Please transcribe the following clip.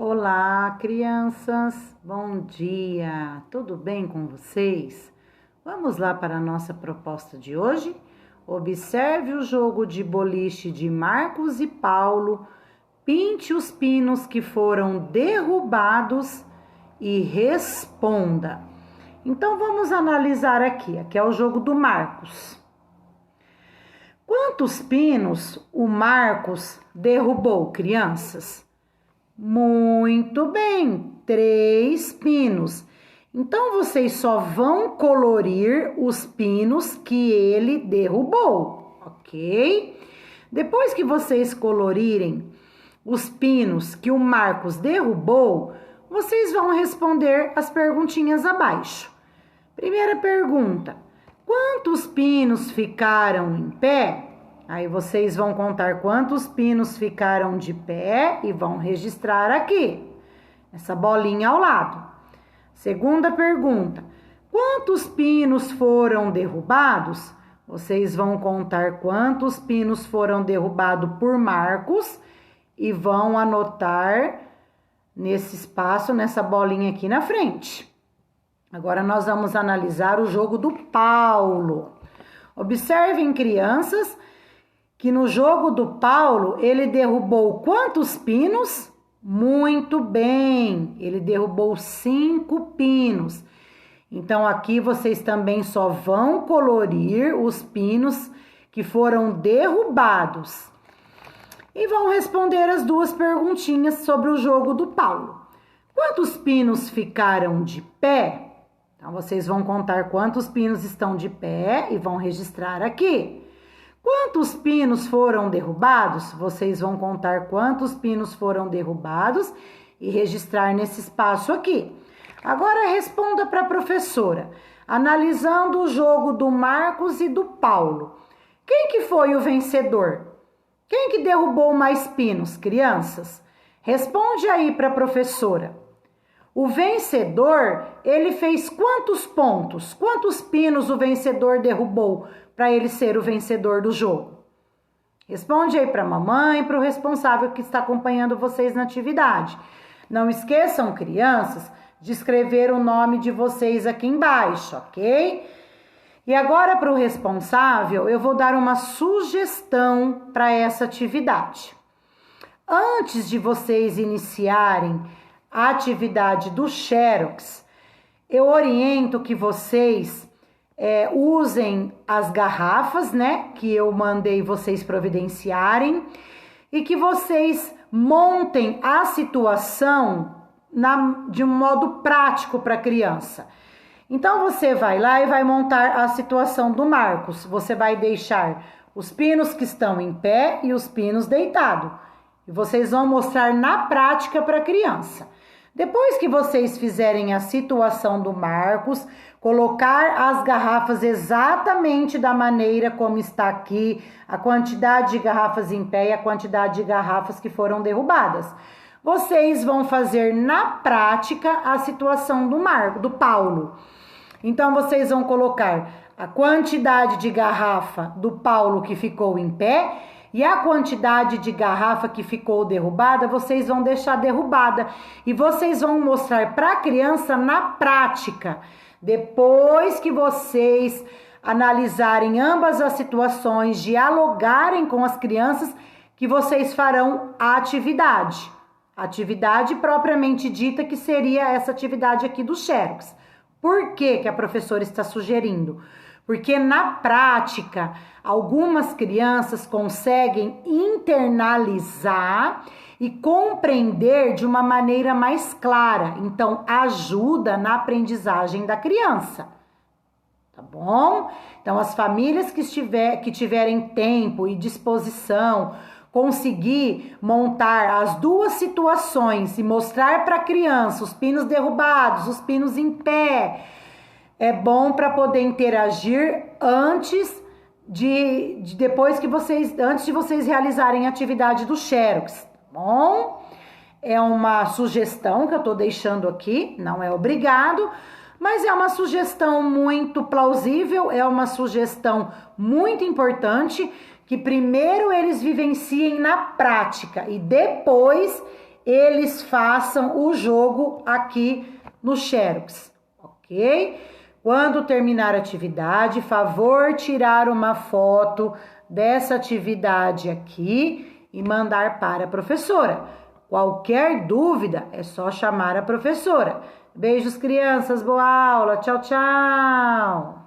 Olá, crianças, bom dia, tudo bem com vocês? Vamos lá para a nossa proposta de hoje? Observe o jogo de boliche de Marcos e Paulo, pinte os pinos que foram derrubados e responda. Então vamos analisar aqui é o jogo do Marcos. Quantos pinos o Marcos derrubou, crianças? Muito bem, 3 pinos. Então, vocês só vão colorir os pinos que ele derrubou, ok? Depois que vocês colorirem os pinos que o Marcos derrubou, vocês vão responder as perguntinhas abaixo. Primeira pergunta: quantos pinos ficaram em pé? Aí vocês vão contar quantos pinos ficaram de pé e vão registrar aqui, essa bolinha ao lado. Segunda pergunta: quantos pinos foram derrubados? Vocês vão contar quantos pinos foram derrubados por Marcos e vão anotar nesse espaço, nessa bolinha aqui na frente. Agora nós vamos analisar o jogo do Paulo. Observem, crianças, que no jogo do Paulo, ele derrubou quantos pinos? Muito bem, ele derrubou 5 pinos. Então, aqui vocês também só vão colorir os pinos que foram derrubados. E vão responder as duas perguntinhas sobre o jogo do Paulo. Quantos pinos ficaram de pé? Então, vocês vão contar quantos pinos estão de pé e vão registrar aqui. Quantos pinos foram derrubados? Vocês vão contar quantos pinos foram derrubados e registrar nesse espaço aqui. Agora responda para a professora, analisando o jogo do Marcos e do Paulo. Quem que foi o vencedor? Quem que derrubou mais pinos, crianças? Responde aí para a professora. O vencedor, ele fez quantos pontos? Quantos pinos o vencedor derrubou para ele ser o vencedor do jogo? Responde aí para a mamãe, para o responsável que está acompanhando vocês na atividade. Não esqueçam, crianças, de escrever o nome de vocês aqui embaixo, ok? E agora, para o responsável, eu vou dar uma sugestão para essa atividade. Antes de vocês iniciarem a atividade do Xerox, eu oriento que vocês usem as garrafas, né, que eu mandei vocês providenciarem e que vocês montem a situação de um modo prático para a criança. Então, você vai lá e vai montar a situação do Marcos. Você vai deixar os pinos que estão em pé e os pinos deitados. E vocês vão mostrar na prática para a criança. Depois que vocês fizerem a situação do Marcos, colocar as garrafas exatamente da maneira como está aqui, a quantidade de garrafas em pé e a quantidade de garrafas que foram derrubadas. Vocês vão fazer na prática a situação do Paulo. Então, vocês vão colocar a quantidade de garrafa do Paulo que ficou em pé e a quantidade de garrafa que ficou derrubada, vocês vão deixar derrubada. E vocês vão mostrar para a criança na prática. Depois que vocês analisarem ambas as situações, dialogarem com as crianças, que vocês farão a atividade. A atividade propriamente dita, que seria essa atividade aqui do Xerox. Por que a professora está sugerindo? Porque na prática, algumas crianças conseguem internalizar e compreender de uma maneira mais clara. Então, ajuda na aprendizagem da criança. Tá bom? Então, as famílias que tiverem tempo e disposição, conseguir montar as duas situações e mostrar para a criança os pinos derrubados, os pinos em pé, é bom para poder interagir antes de vocês realizarem a atividade do Xerox, tá bom? É uma sugestão que eu tô deixando aqui, não é obrigado, mas é uma sugestão muito plausível, é uma sugestão muito importante, que primeiro eles vivenciem na prática e depois eles façam o jogo aqui no Xerox, ok? Quando terminar a atividade, favor tirar uma foto dessa atividade aqui e mandar para a professora. Qualquer dúvida, é só chamar a professora. Beijos, crianças. Boa aula. Tchau, tchau.